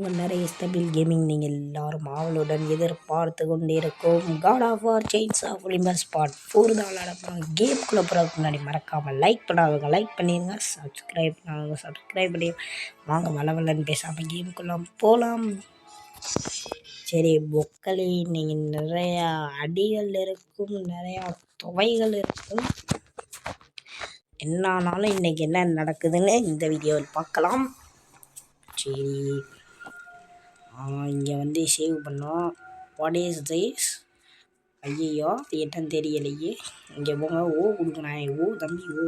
உங்கள் நிறைய stable gaming நீங்கள் எல்லாரும் ஆவலுடன் எதிர்பார்த்து கொண்டிருக்கும் God of War Chains of Olympus part 4 தான் விளையாடப்போம். கேம்குள்ளே போகிறதுக்கு முன்னாடி மறக்காமல் லைக் பண்ணாதவங்க லைக் பண்ணிடுங்க, சப்ஸ்கிரைப் பண்ணாதவங்க சப்ஸ்கிரைப் பண்ணி வாங்க வளவலன்னு பேசாமல் கேமுக்குள்ளே போகலாம். சரி பொக்களி, நீங்கள் நிறையா அடிகள் இருக்கும், நிறையா தொகைகள் இருக்கும். என்னானாலும் இன்றைக்கி என்ன நடக்குதுன்னு இந்த வீடியோவில் பார்க்கலாம். சரி, இங்கே வந்து சேவ் பண்ணோம். What is this? ஐயோ என்னன்னு தெரியலையே. இங்கே போங்க, ஓ கொடுக்குறேன். ஓ தம்பி ஓ.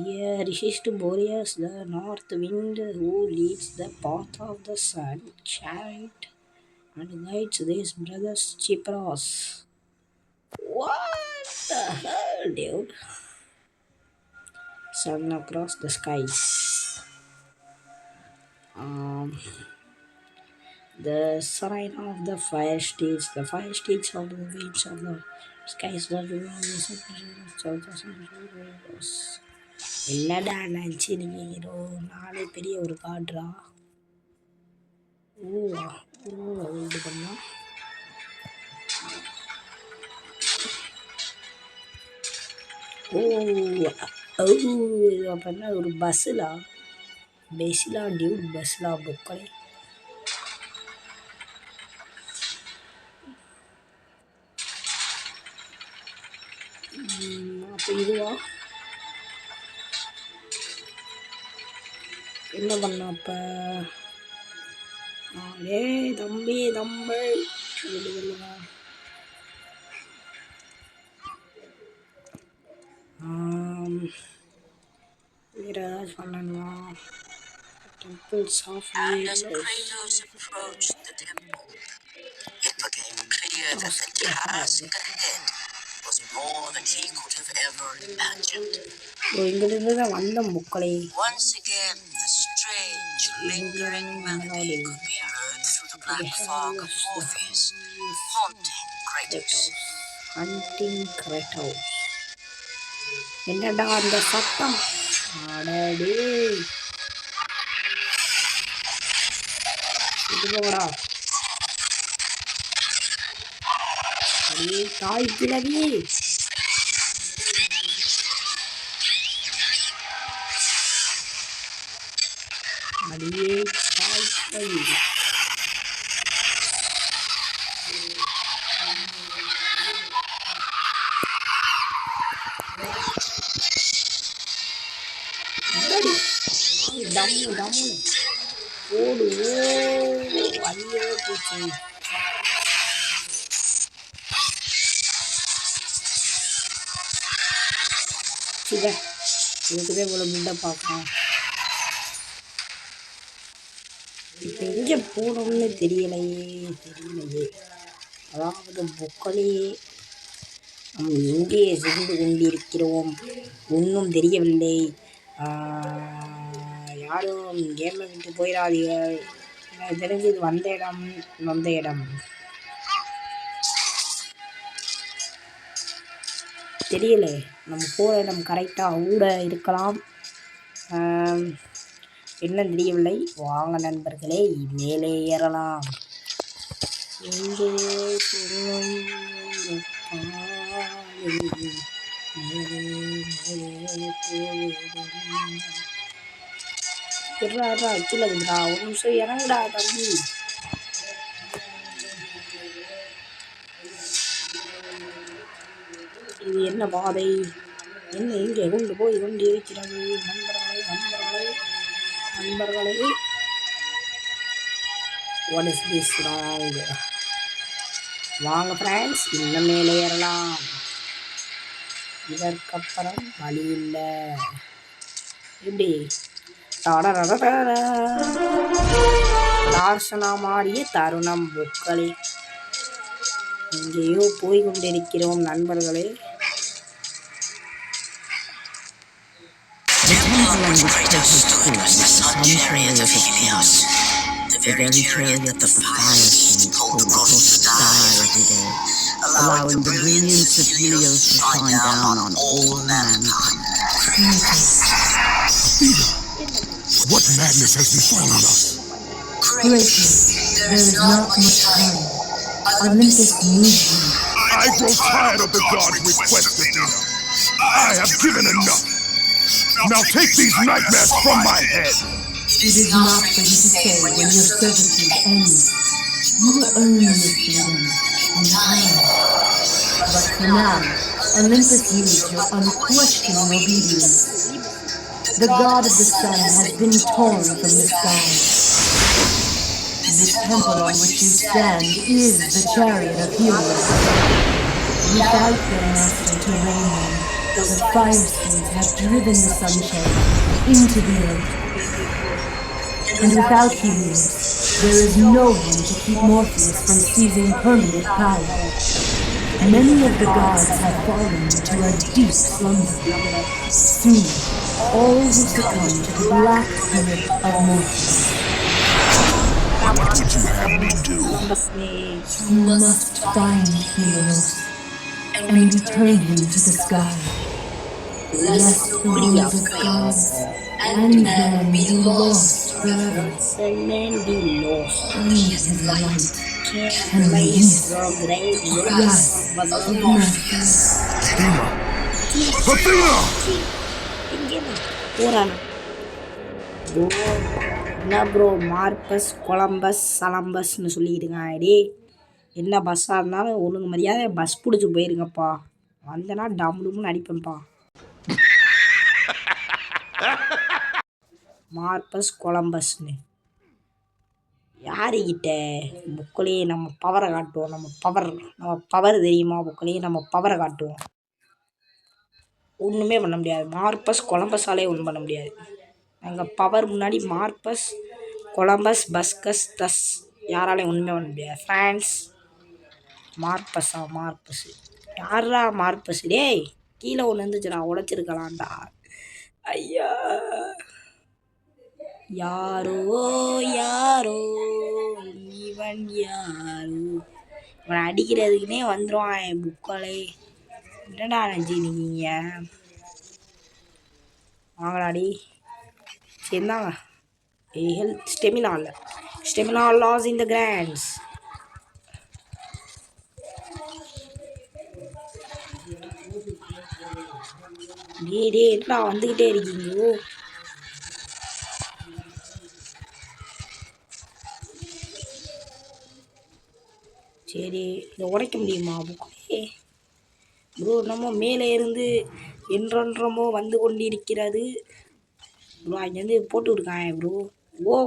Here resist Boreas, the north wind, who leads the path of the sun, chariot, and guides these brothers Cypros. What the hell, dude? Sun across the skies. The sign of the fire stage, the fire stage of the winds of the skies. என்னடா நினச்சி நீங்கள் hero நாளே பெரிய ஒரு காட்ரா. இது பண்ணா இது அப்படின்னா ஒரு பஸ்ஸிலா டியூட் பஸ்ஸிலா பொக்களே. அப்போ இதுவா என்ன பண்ண அப்போ? தம்பி வேற ஏதாச்சும் பண்ணணுமா? Temples of As Kratos approached the temple, it became clear that the task ahead was more than he could have ever imagined. Once again, the strange, lingering melody could be heard through the black fog of Orpheus, haunting Kratos. என்னடா அந்த சத்தம்? அடடே இதுடா தாய் கிழவி. அடியே தாய் கிழவி. டம்மு ஓடு ஐயோ பூச்சி. இதுக்குதே இவ்வளோ பில்டப் பார்க்கலாம். இப்போ எங்கே போனோம்னு தெரியலையே. அதாவது பொக்களி நாம் எங்கே சென்று கொண்டிருக்கிறோம் ஒன்றும் தெரியவில்லை. யாரும் கேமை விட்டு போயிடாதீர்கள். எனக்கு தெரிஞ்சு இது வந்த இடம் தெரியல. நம்ம போகிற இடம் கரெக்டாக கூட இருக்கலாம், என்ன தெரியவில்லை. வாங்க நண்பர்களே, மேலே ஏறலாம். எங்கே கீழே இருக்குடா, ஒரு நிமிஷம் இறங்குடா தம்பி. இது என்ன பாதை? என்ன இங்கே கொண்டு போய் கொண்டு இருக்கிறது? நண்பர்களே வாட் இஸ் திஸ் ராங்? வாங்க ஃப்ரெண்ட்ஸ், இன்னும் மேலே ஏறலாம். இதற்கப்புறம் வழி இல்லை. எப்படி டார்சனா மாறிய தருணம் பொக்களே. எங்கேயோ போய் கொண்டிருக்கிறோம் நண்பர்களே. The very chariot that the fire pulled across the sky every day, allowing the brilliance of Helios to shine down on all mankind. What madness has befallen us? breakers. There is not much time. Olympus needs you. I grow tired of the gods' request, Athena. I have given enough. Now take these nightmares from my head. It is not for you to say when your servitude ends. You will earn your freedom in time. But for now, Olympus needs your unquestioning obedience. The god of the sun has been torn from the sky. This temple on which you stand is the chariot of Helios. Without their master to reign them, the fire spirits have driven the sunshine into the earth. And without Helios, there is no one to keep Morpheus from seizing permanent power. Many of the gods have fallen into a deep slumber. Soon, all will succumb to the black spirit of Morpheus. What would you have me do? You must find Helios and return him to the sky, lest the wings of gods and man be lost forever. And be lost. Only his light Can't can place release the great the wrath wrath of of Morpheus. Morpheus. Athena! போறானா bro? என்ன bro Morpheus Columbus சலம்பஸ்ன்னு சொல்லிக்கிட்டுங்க. டே என்ன பஸ்ஸாக இருந்தாலும் ஒழுங்கு மரியாதை bus பிடிச்சி போயிருங்கப்பா. வந்தனா டம் டும்னு அடிப்பேன்ப்பா. Morpheus கொலம்பஸ்ன்னு யாருக்கிட்ட புக்கிலேயே நம்ம பவரை காட்டுவோம். நம்ம பவர் தெரியுமா? புக்கிலேயே நம்ம பவரை காட்டுவோம். ஒன்றுமே பண்ண முடியாது. மார்பஸ் கொலம்பஸாலே ஒன்றும் பண்ண முடியாது. எங்கள் பவர் முன்னாடி மார்பஸ் கொலம்பஸ் பஸ்கஸ் தஸ் யாராலையும் ஒன்றுமே பண்ண முடியாது. ஃப்ரான்ஸ் மார்பஸ் யாரா மார்பஸ்? டேய் கீழே ஒன்று இருந்துச்சுடா, உடைச்சிருக்கலாம்டா. ஐயா யாரோ யாரோ இவன் யாரோ, இவன் அடிக்கிறதுக்குன்னே வந்துடுவான் என் புக்காலே. என்னடா நினச்சிக்கிங்க? வாங்கடாடி சரிந்தாங்க. ஹெல்த் ஸ்டெமினா லாஸ் இன் த கிராண்ட்ஸ். டே என்னடா வந்துக்கிட்டே இருக்கீங்களோ? சரி இதை உடைக்க முடியுமா புக்கே? ப்ரோ நம்ம மேலே இருந்து என்றென்றமோ வந்து கொண்டிருக்கிறது ப்ரோ. அங்கேருந்து போட்டு விடுக்காங்க ப்ரோ.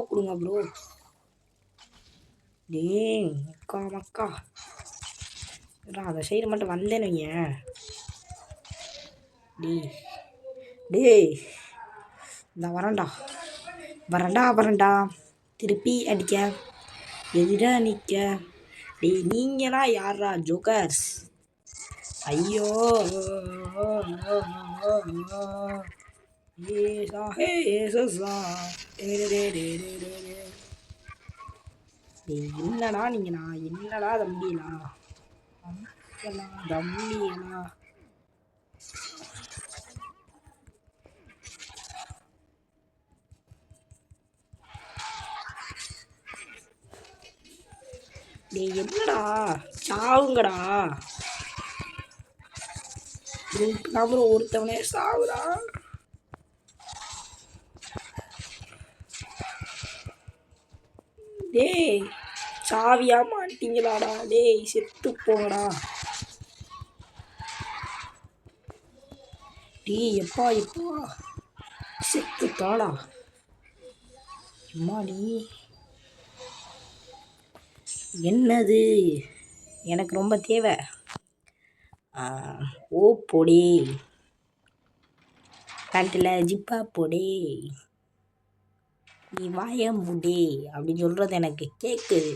கொடுங்க ப்ரோ. டே மக்கா அந்த சைடு மட்டும் வந்தேன்னு வையேன். டேய் இந்த வரண்டா திருப்பி அடிக்க எதிரா நிற்க. டேய் நீங்களா யாரா ஜோக்கர்ஸ்? ஐயோ என்னடா நீங்கண்ணா? என்னடா தம்பிண்ணா? தம்பிண்ணா டேய் என்னடா சாவுங்கடா. அப்புறம் ஒருத்தவனே சாவுடா. டேய் சாவியா மாட்டீங்களாடா? டேய் செத்து போங்கடா. டேய் எப்பா செத்து தாடா. அம்மாடி என்னது எனக்கு ரொம்ப தேவை. ஓ பொடி பேண்ட்டில் ஜிப்பா பொடி நீ வாயம்புடி அப்படின்னு சொல்கிறது எனக்கு கேட்குது.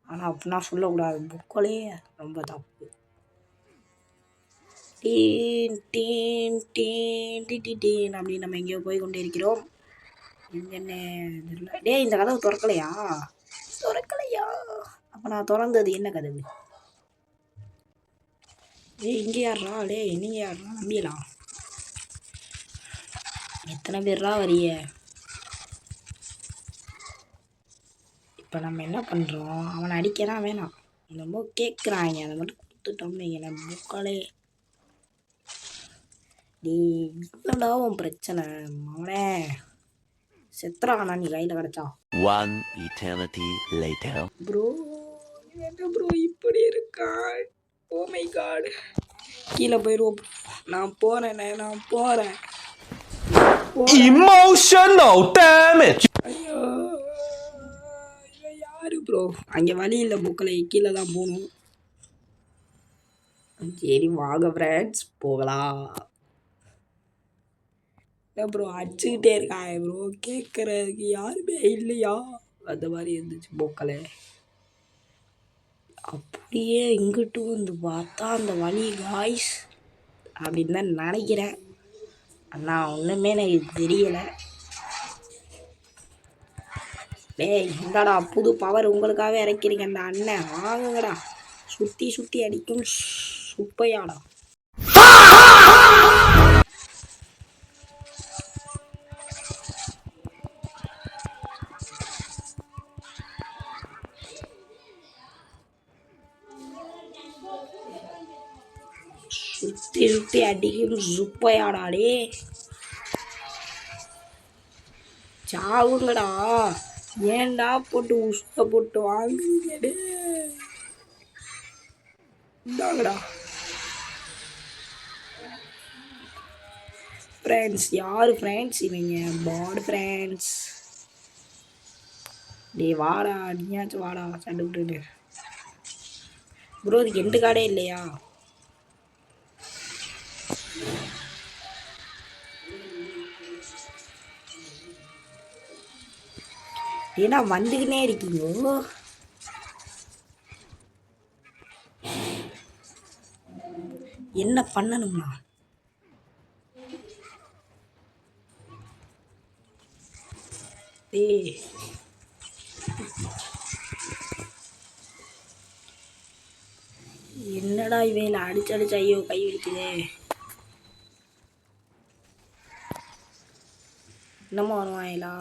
ஆனால் அப்படின்னா சொல்லக்கூடாது. புக்கோலே ரொம்ப தப்பு. டீன் டீன் டீன் டி டீன் அப்படின்னு நம்ம எங்கேயோ போய் கொண்டே இருக்கிறோம். எங்கன்னு தெரியல. டே இந்த கதவு திறக்கலையா? அப்போ நான் திறந்தது என்ன கதவு? இங்கே யாரா? நீங்கள் யாரா? நம்பிடலாம். எத்தனை பேர்ரா வரிய? இப்போ நம்ம என்ன பண்ணுறோம், அவனை அடிக்கிறான் வேணாம், என்னமோ கேட்குறாங்க, அதை மட்டும் கொடுத்துட்டோம்னு என்ன புக்காலே. நீ என்னடா உன் பிரச்சனை, அவனே செத்துறானா நீ கையில் கிடச்சா. One eternity later. ப்ரோ என்ன ப்ரோ இப்படி இருக்கான், ஓ மை காட். கீழே போயிடுவோம், நான் போகிறேண்ணே, நான் போகிறேன். Emotional damage. ஐயோ இவன் யாரு ப்ரோ, அங்கே வழி இல்லை புக்களை, கீழே தான் போகணும். சரி வாங்க ஃப்ரெண்ட்ஸ் போகலாம். என்ன ப்ரோ அடிச்சுக்கிட்டே இருக்காங்க ப்ரோ, கேட்குறதுக்கு யாருமே இல்லையா, அந்த மாதிரி இருந்துச்சு புக்களை. அப்படியே இங்கிட்டு வந்து பார்த்தா அந்த வழி காய்ஸ் அப்படின்னு தான் நினைக்கிறேன், அண்ணா ஒன்றுமே எனக்கு தெரியலை. டேய் இந்தாடா புது பவர் உங்களுக்காகவே இறக்கிறீங்கடா அண்ணன், வாங்குங்கடா. சுற்றி சுற்றி அடிக்கும் சுப்பையாடா. சுற்றி சுற்றி அடிக்கும் சுப்பையாடாடே, சாவுங்கடா. ஏன்டா போட்டு உசுத்த போட்டு வாங்குங்கடே, இந்தாங்கடா. ஃப்ரெண்ட்ஸ் யார் ஃப்ரெண்ட்ஸ் இவங்க, பாட் ஃப்ரெண்ட்ஸ். டே வாடா, நீயாச்சும் வாடா சண்டை விட்டுட்டு. ப்ரோ இதுக்கு எண்டு கார்டே இல்லையா, ஏன்னா வந்துக்கினே இருக்கீங்க. என்ன பண்ணணும்னா டேய் என்னடா இவையில அடிச்சு ஐயோ கை வெடிக்குதே. என்னமோ வருவாங்களா,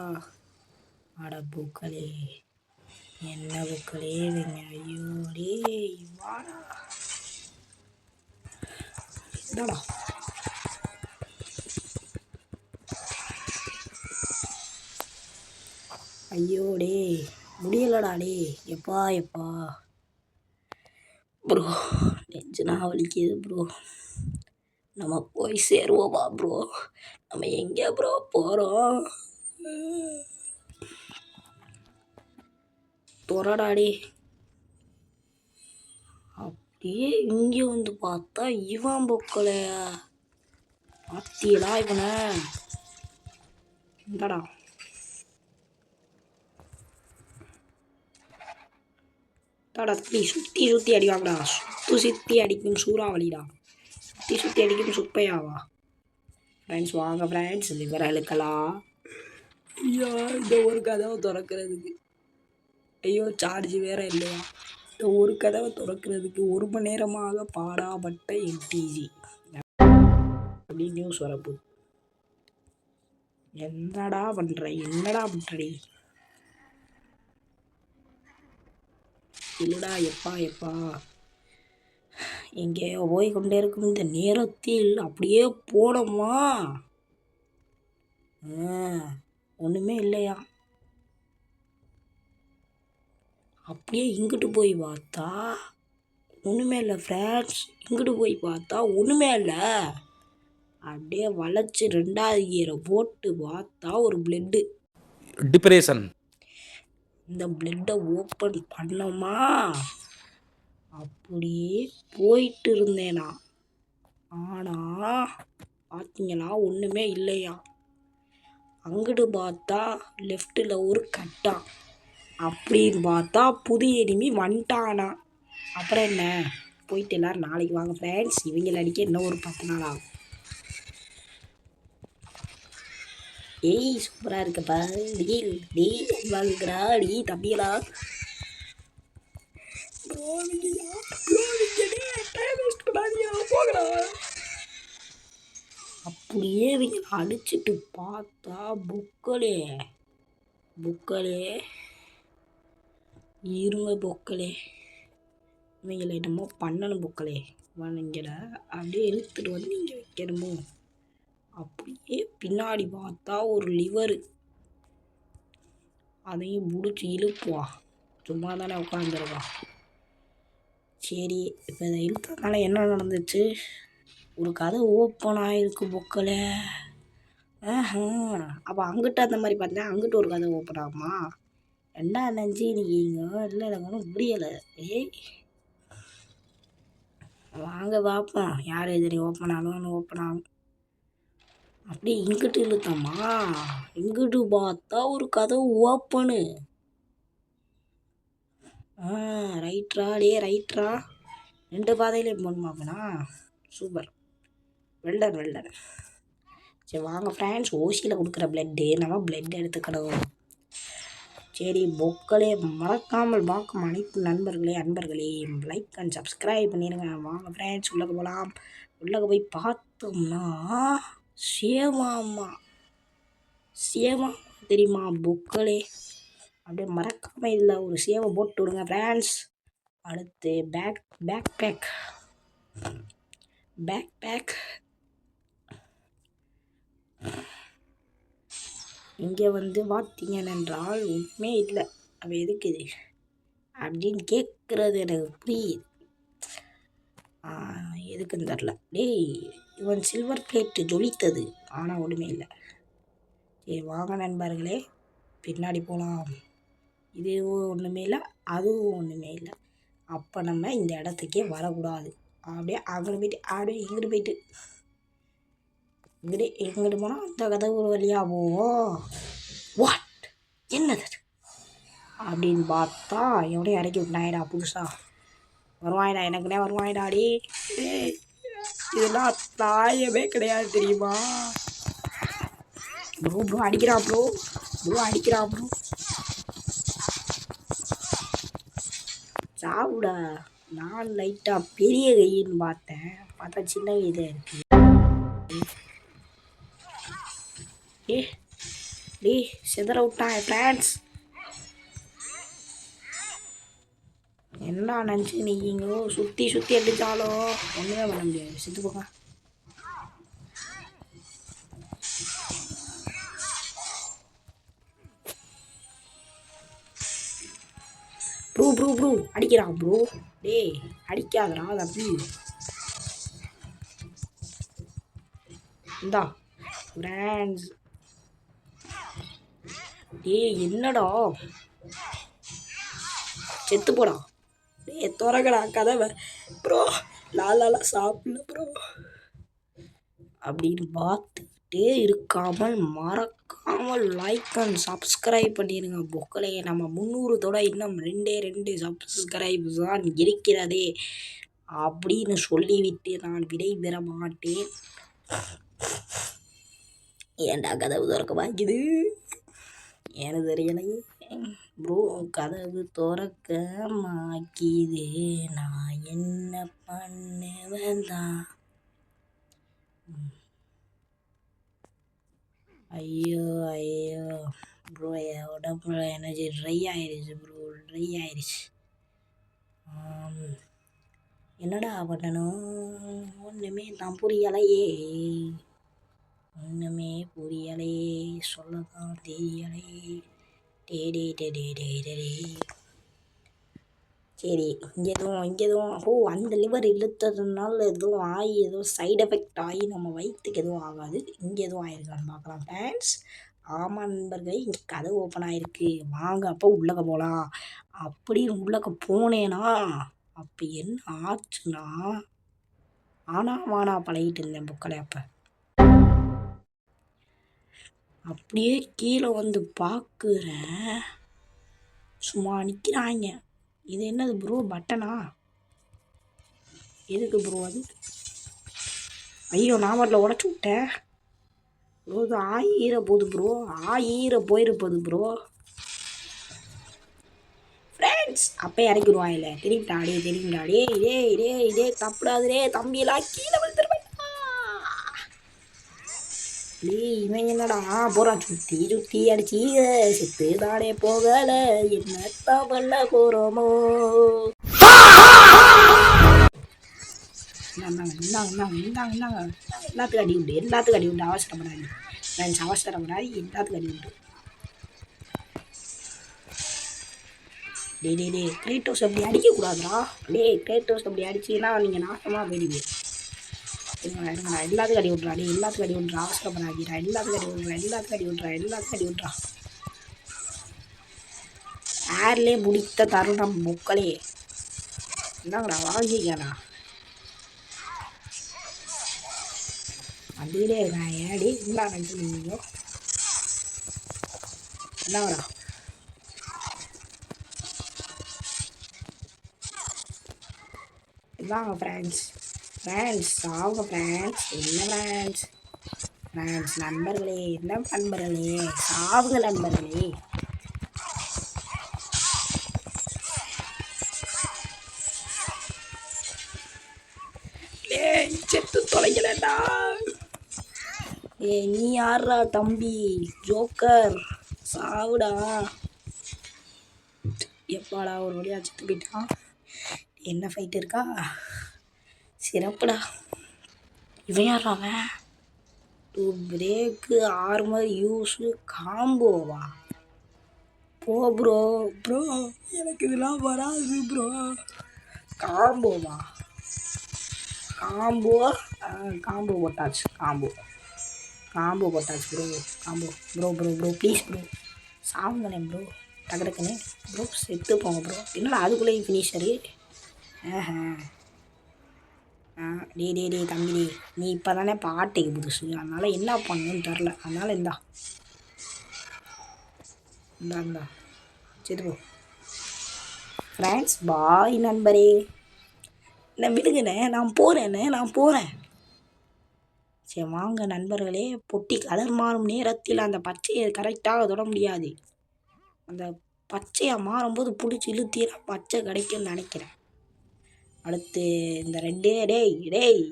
அட பூக்களே, என்ன பூக்களே இவங்க, ஐயோ டே வாடா. என்னடா ஐயோ டே முடியலடா டே, எப்பா எப்பா ப்ரோ நெஞ்சுனா வலிக்குது ப்ரோ. நம்ம போய் சேருவோமா ப்ரோ, நம்ம எங்கே ப்ரோ போகிறோம், துறடாடி. அப்படியே இங்கே வந்து பார்த்தா இவன் பொக்கலை, பாத்தியலா இவனை, இந்தடா. தாடா தம்பி சுற்றி சுற்றி அடிவாங்கடா, சுற்றி அடிக்கும் சூறாவளிடா, சுற்றி அடிக்கும் சுப்பையாவா. ஃப்ரெண்ட்ஸ் வாங்க ஃப்ரெண்ட்ஸ் லிவரை இழுக்கலாம். ஐயோ இந்த ஒரு கதவை திறக்கிறதுக்கு, ஐயோ சார்ஜ் வேறு இல்லையா, இந்த ஒரு கதவை திறக்கிறதுக்கு 1 மணி நேரமாக பாடாப்பட்ட என்டிஜி அப்படி நியூஸ் வரப்போகுது. என்னடா பண்ணுறடி இல்லைடா, எப்பா எங்கேயோ போய் கொண்டே இருக்கும் இந்த நேரத்தில். அப்படியே போனோமா, ஒன்றுமே இல்லையா. அப்படியே இங்கிட்டு போய் பார்த்தா ஒன்றுமே இல்லை ஃப்ரெண்ட்ஸ், இங்கிட்டு போய் பார்த்தா ஒன்றுமே இல்லை. அப்படியே வளைச்சி 2வது கியரை போட்டு பார்த்தா ஒரு பிளட்டு, Depression. இந்த பிளட்டை ஓப்பன் பண்ணோமா, அப்படியே போயிட்டு இருந்தேனா. ஆனால் பார்த்தீங்களா ஒன்றுமே இல்லையா. அங்கிட்டு பார்த்தா லெஃப்டில் ஒரு கட்டா, அப்படின்னு பார்த்தா புது எனிமி வந்துட்டானா. அப்புறம் என்ன, போயிட்டு எல்லோரும் நாளைக்கு வாங்க ஃப்ரெண்ட்ஸ், இவங்களை அடிக்க இன்னும் ஒரு 10 நாள் ஆகும். ஏய் சூப்பராக இருக்கப்பா, டீ வாங்குறா டீ தம்பியலா. அப்படியே இவங்க அடிச்சுட்டு பார்த்தா புக்களே இருங்க பொக்களே, இவங்களை என்னமோ பண்ணணும் பொக்களே. இவனுங்களை அப்படியே இழுத்துட்டு வந்து இங்கே வைக்கணுமோ. அப்படியே பின்னாடி பார்த்தா ஒரு லிவரு, அதையும் பிடிச்சி இழுப்புவா. சும்மா தானே உட்காந்துருவா. சரி, இப்போ இதை இழுத்ததுனால என்ன நடந்துச்சு? ஒரு கதை ஓப்பன் ஆகிருக்கு பொக்களே. அப்போ அங்கிட்ட அந்த மாதிரி பார்த்தேன், அங்கிட்ட ஒரு கதை ஓப்பன் ஆகுமா? ரெண்டா நஞ்சு நீங்க இல்லை, எனக்கு ஒன்றும் புரியலை. ஏய் வாங்க பார்ப்போம், யார் எதிரி ஓப்பன் ஆகணும்னு. ஓப்பன் ஆகும். அப்படியே இங்கிட்டு இழுத்தம்மா, இங்கிட்டு பார்த்தா ஒரு கதை ஓப்பனு. ரைட்ரா, ரைட்ரா, 2 பாதையிலையும் போகணுமாப்பண்ணா. Super, well done well done. சரி வாங்க ஃப்ரெண்ட்ஸ், ஓசியில் கொடுக்குற பிளட்டு நம்ம பிளட் எடுத்துக்கணும். சரி பொக்களே, மறக்காமல் பார்க்கும் அனைத்து அன்பர்களே லைக் அண்ட் சப்ஸ்கிரைப் பண்ணிடுங்க. வாங்க ஃப்ரெண்ட்ஸ், உள்ளே போகலாம். உள்ளே போய் பார்த்தோம்னா சேவாமா தெரியுமா பொக்களே? அப்படியே மறக்காமல் இதில் ஒரு சேவை போட்டு விடுங்க ஃப்ரெண்ட்ஸ். அடுத்து பேக் பேக் இங்கே வந்து பார்த்தீங்கன்னால் ஒன்றுமே இல்லை. அவள் எதுக்குது அப்படின்னு கேட்குறது எனக்கு புரியுது. எதுக்குன்னு தெரில. டேய், இவன் சில்வர் பிளேட்டு ஜொலித்தது, ஆனால் ஒன்றுமே இல்லை. சரி வாங்க நண்பர்களே, பின்னாடி போகலாம். இதுவும் ஒன்றுமே இல்லை, அதுவும் ஒன்றுமே இல்லை. அப்போ நம்ம இந்த இடத்துக்கே வரக்கூடாது. அப்படியே அங்கே போயிட்டு அப்படியே இங்கிட்டு போனால் அந்த கதவு ஒரு வழியாக போவோம். வாட், என்னது அப்படின்னு பார்த்தா எவனையும் இறக்கி விட்டாயிடா. புதுசாக வருவாயிடா, எனக்குனே வருவாயிடாடி. இதெல்லாம் தாயமே கிடையாது தெரியுமா? ப்ரோ அடிக்கிறான் ப்ரோ. சாவுடா. நான் லைட்டாக பெரிய கையின்னு பார்த்தா சின்ன கை தான் இருக்கு. டே செதற விட்டான் ஃப்ரெண்ட்ஸ். என்ன நினச்சி நீங்களோ சுற்றி அடித்தாலும் ஒன்றுமே பண்ண முடியாது. செத்து போங்க. ப்ரோ அடிக்கிறான் ப்ரோ. டேய் அடிக்காதடா தம்பி. இந்தா ஃப்ரெண்ட்ஸ். டேய் என்னடா, செத்து போடா. டேய் துறக்கடா கதவை ப்ரோ. லாலாலா சாப்பிடல ப்ரோ அப்படின்னு பார்த்துக்கிட்டே இருக்காமல் மறக்காமல் லைக் அண்ட் சப்ஸ்கிரைப் பண்ணிடுங்க பொக்களே. நம்ம 300 இன்னும் 2 சப்ஸ்கிரைப் தான் இருக்கிறதே அப்படின்னு சொல்லிவிட்டு நான் விடை பெற மாட்டேன். ஏன்டா கதவு திறக்க வாங்கிது எனக்கு தெரியலையே ப்ரோ. கதவு திறக்க மாக்கிது, நான் என்ன பண்ணுவேன் தான். ஐயோ ப்ரோ, என் உடம்புல எனர்ஜி ட்ரை ஆயிடுச்சு ப்ரோ, ட்ரை ஆயிடுச்சு. என்னடா பண்ணணும் ஒன்றுமே நான் புரியலையே, சொல்லதான் தெரியலையே. சரி இங்கே எதுவும் அந்த லிவர் இழுத்ததுனால எதுவும் ஆகி சைடு எஃபெக்ட் ஆகி நம்ம வயிற்றுக்கு எதுவும் ஆகாது. இங்கே எதுவும் ஆயிருக்கான்னு பார்க்கலாம் ஃப்ரெண்ட்ஸ். ஆமாம் நண்பர்களே, இங்கே கதவு ஓப்பன் ஆகிருக்கு. வாங்க அப்போ உள்ளக்க போகலாம். அப்படின்னு உள்ளக்க போனேன்னா அப்போ என்ன ஆச்சுன்னா, வானா பழகிட்டு இருந்தேன் புக்களை. அப்போ அப்படியே கீழே வந்து பார்க்குறேன், சும்மா நிற்கிறாங்க. இது என்னது ப்ரோ, பட்டனா? எதுக்கு ப்ரோ அது? ஐயோ நான் வரல, உடச்சி விட்டேன் ப்ரோ. இது போகுது ப்ரோ, போயிருப்போது ப்ரோ. ஃப்ரெண்ட்ஸ் அப்போ இறக்கிடுவாயில்ல, தெரியும்டாடே. இதே தப்புடாதுரே தம்பியெல்லாம் கீழே வந்துருவேன். இவன் என்னடா போகிறான் சுற்றி சுற்றி அடிச்சு செத்து தானே போகலை என்னத்தான் பண்ண போகிறோமோ. இந்தாங்க எல்லாத்துக்கும் அடி உண்டு அவசரப்படாது ஃப்ரெண்ட்ஸ், அவசரப்படாது, எல்லாத்துக்கும் அடி உண்டு. டே கிரேட்டோஸ் அப்படி அடிக்கக்கூடாதுடா. கிரேட்டோஸ் அப்படி அடிச்சின்னா நீங்கள் நாசமாக போயிடுவீங்க. இருங்கடா எல்லாத்துக்கும் அடி விட்றா. எல்லாத்துக்கும் அடி விட்றா, அவசரப்படாதீடா. எல்லாத்துக்கும் அடி விட்றா. ஏர்லேயே முடித்த தருணம் முக்களே. என்னங்கடா வாங்கிக்கடா. வந்துக்கிட்டே இருக்கேன். ஏடி என்ன நினச்சிருந்தீங்க? என்னங்கடா இதாங்க ஃப்ரெண்ட்ஸ் ஆகுங்க ஃப்ரெண்ட்ஸ். என்ன ஃப்ரெண்ட்ஸ் நண்பர்களே, என்ன நண்பர்களே, சாவுங்க நண்பர்களே. செத்து தொலைக்கலடா. நீ யாரா தம்பி? ஜோக்கர் சாவுடா. எப்பாடா ஒரு வழியா செத்து போயிட்டான். என்ன ஃபைட் இருக்கா? சிறப்புடா. இவன் யாரா அவன்? 2 பிரேக்கு ஆர்மர் யூஸு காம்போவா? போ ப்ரோ எனக்கு இதெல்லாம் வராது ப்ரோ. காம்போவா? காம்போ போட்டாச்சு. காம்போ போட்டாச்சு ப்ரோ ப்ளீஸ் ப்ரோ சாவுங்கண்ணே ப்ரோ. டக்குனே ப்ரோ செத்து போங்க ப்ரோ. என்னடா அதுக்குள்ளேயும் ஃபினிஷரு? டே தம்பி, நீ இப்போ தானே பாட்டுக்கு புதுசு, அதனால் என்ன பண்ணணும்னு தெரில. அதனால் இந்தா சரி போ ஃப்ரெண்ட்ஸ். பாய் நண்பரே. என்ன விடுங்கண்ணே, நான் போகிறேன். சரி வாங்க நண்பர்களே. பொட்டி கலர் மாறும் நேரத்தில் அந்த பச்சையை கரெக்டாக தொட முடியாது. அந்த பச்சையாக மாறும்போது பிடிச்சி இழுத்தீரா பச்சை கிடைக்கும்னு நினைக்கிறேன். அடுத்து இந்த ரெண்டே டேய்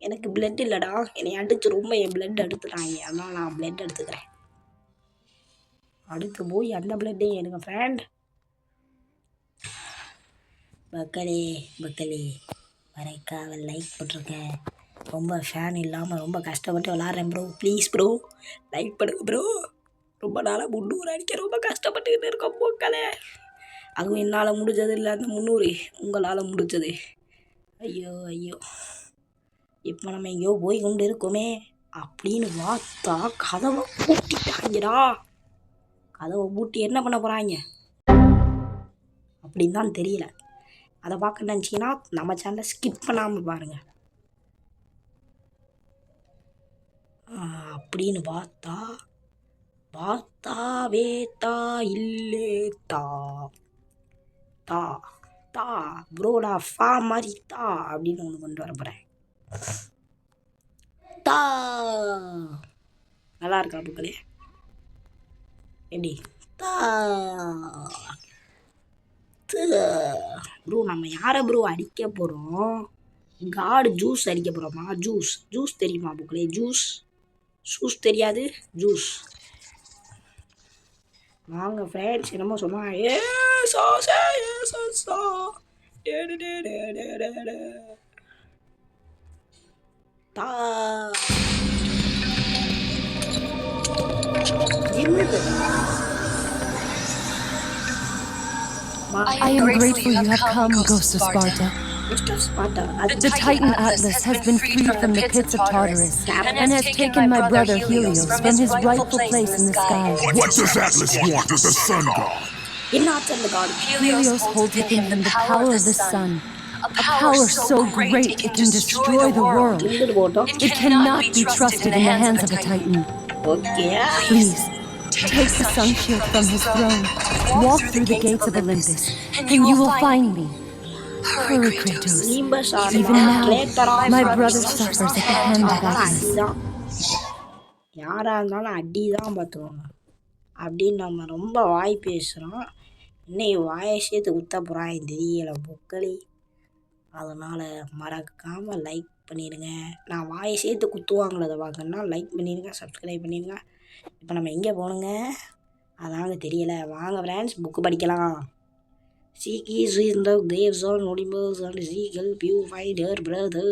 எனக்கு பிளட் இல்லைடா. என்னை அடித்து ரொம்ப என் பிளட் எடுத்துட்டாங்க. அதனால் நான் பிளட் எடுத்துக்கிறேன். அடுத்து போய் அந்த பிளட்டையும் எடுங்க ஃப்ரெண்ட். மக்களே மறைக்காம லைக் போட்டிருக்கேன். ரொம்ப ஃபேன் இல்லாமல் ரொம்ப கஷ்டப்பட்டு விளாட்றேன் ப்ரோ. ப்ளீஸ் ப்ரோ லைக் பண்ணுங்க ப்ரோ. ரொம்ப நாளாக 300 அடிக்க ரொம்ப கஷ்டப்பட்டுக்கிட்டு இருக்கோம் மக்களே. அதுவும் என்னால் முடிஞ்சது இல்லை அந்த 300 உங்களால் முடிஞ்சது. ஐயோ இப்போ நம்ம எங்கேயோ போய் கொண்டு இருக்கோமே அப்படின்னு பார்த்தா கதவை பூட்டிட்டாங்கடா. கதவை பூட்டி என்ன பண்ண போகிறாங்க அப்படின்னு தான் தெரியல. அதை பார்க்க நினச்சிங்கன்னா நம்ம சேனலை ஸ்கிப் பண்ணாமல் பாருங்கள். அப்படின்னு பார்த்தா வேத்தா இல்லே தா ப்ரோடா ஃபா மாதிரி தா அப்படின்னு ஒன்று கொண்டு வர போகிறேன். தா நல்லா இருக்கா புக்களே? எப்படி தா ப்ரோ நம்ம யாரை ப்ரோ அடிக்க போகிறோம்? காடு ஜூஸ் அடிக்க போகிறோமா? ஜூஸ் தெரியுமா புக்களே? ஜூஸ் தெரியாது. ஜூஸ் வாங்க ஃப்ரெண்ட்ஸ். என்னமோ சொன்னாங்க I am grateful you have come, Ghost of Sparta. The Titan Atlas has been freed from the pits of Tartarus and has taken my brother Helios from his rightful place in the sky. What does Atlas want as the sun god? Helios holds within him the power of the sun, a power so great it can destroy the world. It cannot be trusted in the hands of a Titan. Please, take the sun shield from his throne, walk through the gates of Olympus, and you will find me. Hurry, Kratos. Even now, my brother suffers at the hand of Atlas. யாராக இருந்தாலும் அடி தான் பார்த்துக்கோங்க அப்படின்னு நம்ம ரொம்ப வாய் பேசுகிறோம். இன்னைக்கு வாயை சேர்த்து குத்த போகிறான் தெரியல புக்களி. அதனால் மறக்காமல் லைக் பண்ணிடுங்க. நான் வாயை சேர்த்து குத்துவாங்களதை வாங்கன்னா லைக் பண்ணிடுங்க, சப்ஸ்கிரைப் பண்ணிடுங்க. இப்போ நம்ம எங்கே போகணுங்க அதாங்க தெரியலை. வாங்க ஃப்ரெண்ட்ஸ் புக்கு படிக்கலாம். Seek is in the graves of Nodimers and seek help you find her brother.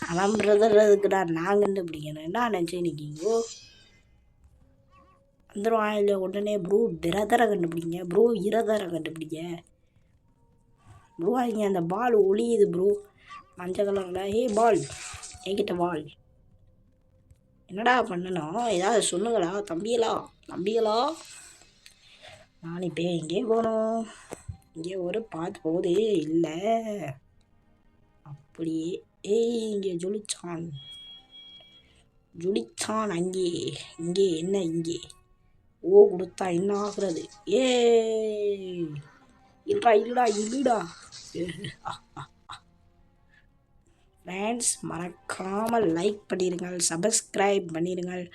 அவன் பிரதர் அதுக்குடா நான் கண்டுபிடிக்கணும். என்ன நினச்சி நிற்கிங்கோ வந்துடும் இல்லை உடனே ப்ரோ பிரதரை கண்டுபிடிங்க, ப்ரோ இரதரை கண்டுபிடிங்க. ப்ரோ இங்கே அந்த பால் ஒளியுது ப்ரோ மஞ்சள் கலரில். ஏ பால் என்கிட்ட பால் என்னடா பண்ணணும் ஏதாவது சொல்லுங்களா தம்பிகளா. நான் இப்போ எங்கே போகணும்? இங்கே ஒரு பார்த்து போகுது இல்லை அப்படியே. இங்கே ஜொலிச்சான் அங்கே. இங்கே என்ன இங்கே ஓ கொடுத்தா என்ன ஆகுறது? இல்லடா. ஃப்ரெண்ட்ஸ் மறக்காமல் லைக் பண்ணிடுங்கள், சப்ஸ்கிரைப் பண்ணிடுங்கள்.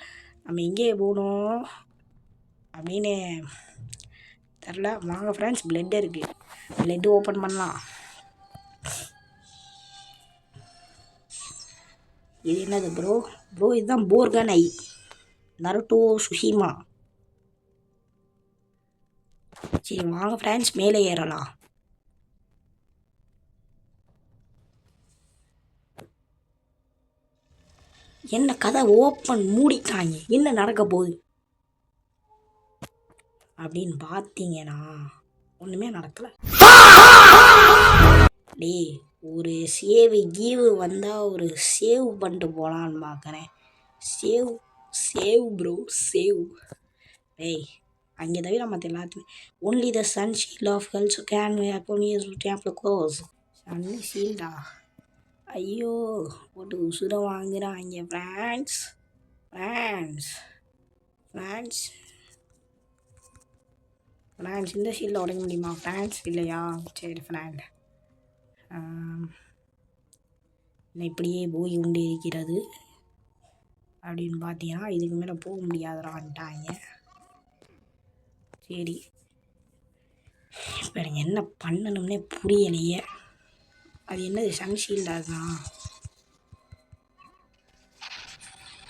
நம்ம எங்கே போகணும் அப்படின்னு தெரில. வாங்க ஃப்ரெண்ட்ஸ் பிளட் இருக்குது, பிளட்டு ஓப்பன் பண்ணலாம். இது என்னது ப்ரோ இதுதான் போர்கன் ஐ நருட்டோ சுஷிமா. சரி வாங்க ஃப்ரெண்ட்ஸ் மேலே ஏறலாம். என்ன கதை ஓப்பன் மூடிட்டாங்க, என்ன நடக்க போகுது அப்படின்னு பார்த்தீங்கன்னா ஒன்றுமே நடக்கலை. ஒரு கீவு வந்தால் ஒரு சேவ் பண்ணிட்டு போகலான்னு பார்க்குறேன். Save bro save. அங்கே தவிர மற்ற எல்லாத்துமே only the sun shield of hells can close. Sun ஷீல்டா ஐயோ போட்டு உசுரை வாங்குறாங்க ஃப்ரெண்ட்ஸ். இந்த ஷீல்டில் உடைக்க முடியுமா ஃப்ரெண்ட்ஸ்? இல்லையா? சரி ஃப்ரெண்ட் இப்படியே போய் கொண்டு இருக்கிறது அப்படின்னு பார்த்தீங்கன்னா இதுக்கு மேலே போக முடியாதுடான்ட்டாங்க. சரி இப்போ எனக்கு என்ன பண்ணணும்னே புரியலையே. அது என்னது சன்ஷீல்டா தான்?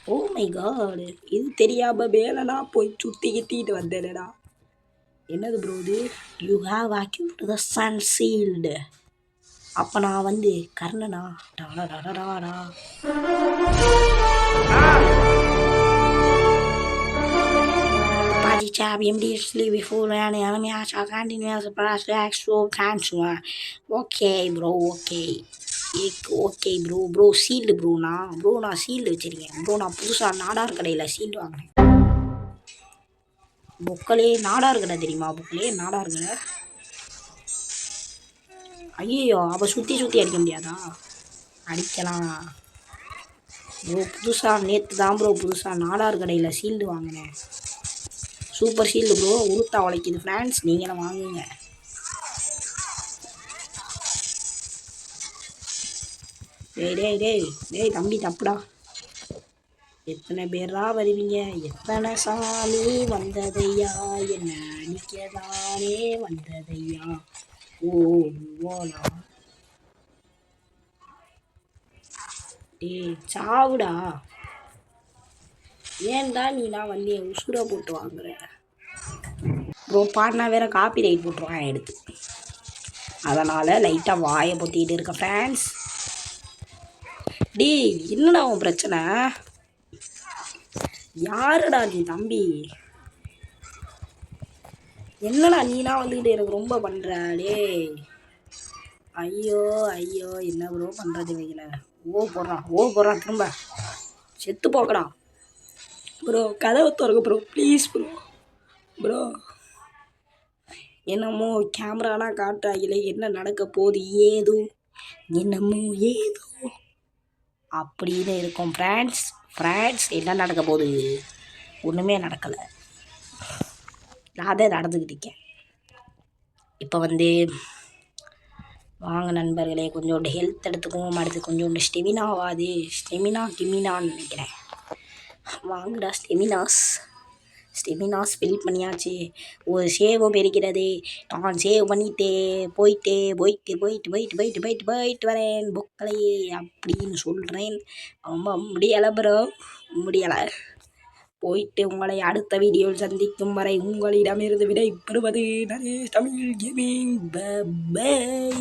ஓ மை காட், இது தெரியாம மேலனா போய் சுத்திக்கிட்டு வந்தேனடா. என்னது ப்ரோ இது? You have acquired the sun shield. அப்போ நான் வந்து கர்ணனா? டாடா Chap immediately before an enemy attack continues press extra cancel. Okay bro, okay bro shield நான் ஷீல்டு வச்சிருக்கேன் ப்ரோ. நான் புதுசாக நாடார் கடையில் ஷீல்டு வாங்கினேன். புக்கிலே நாடார் கடை தெரியுமா? புக்கிலே நாடார் கடை. ஐயோ அப்போ சுற்றி அடிக்க முடியாதா? அடிக்கலாம் ப்ரோ. புதுசாக நேற்று தான் ப்ரோ புதுசாக நாடார் கடையில் ஷீல்டு வாங்கினேன். சூப்பர் ஷீல்டு ப்ரோ, உருத்தா உழைக்குது ஃப்ரெண்ட்ஸ், நீங்களும் வாங்குங்க. டேய் தம்பி தப்புடா. எத்தனை பேரா வருவீங்க? எத்தனை சாமி வந்ததையா, என்ன அடிக்கதானே வந்ததையா. ஓனா டேய் சாவுடா. ஏன்டா நான் வந்து என் உசுரை போட்டு வாங்குறேன் ப்ரோ. பாடினா வேற காப்பி ரைட் போட்டுருவான் எடுத்து. அதனால் லைட்டாக வாயை பொத்திக்கிட்டு இருக்கேன் ஃப்ரெண்ட்ஸ். என்னடா உன் பிரச்சனை? யாருடா நீ தம்பி? என்னடா நீனா வந்துக்கிட்டு எனக்கு ரொம்ப பண்ணுற ஐயோ என்ன ப்ரோ பண்ணுறது வைக்கல. ஓ போடுறான் திரும்ப செத்து போக்கடா ப்ரோ. கதவை திறக்க ப்ரோ ப்ளீஸ் ப்ரோ. என்னமோ கேமராலாம் காட்டுறாங்களே, என்ன நடக்க போகுது ஏதோ அப்படின்னு இருக்கும் ஃப்ரெண்ட்ஸ். என்ன நடக்க போகுது? ஒன்றுமே நடக்கலை. நான் அதை நடந்துக்கிட்டு இருக்கேன். இப்போ வந்து வாங்க நண்பர்களே, கொஞ்சோண்டு ஹெல்த் எடுத்துக்குவோம். அடுத்து கொஞ்சோண்டு ஸ்டெமினான்னு நினைக்கிறேன். வாங்கடா ஸ்டெமினாஸ் ஃபில் பண்ணியாச்சு. ஒரு சேவும் இருக்கிறது. நான் சேவ் பண்ணிட்டு போயிட்டு வரேன் புக்களை அப்படின்னு சொல்கிறேன். முடியலை ப்ரோ, முடியலை. போயிட்டு உங்களை அடுத்த வீடியோவில் சந்திக்கும் வரை உங்களிடமிருந்து விடை பெறுவது நரேஷ் தமிழ் கேமிங். பை.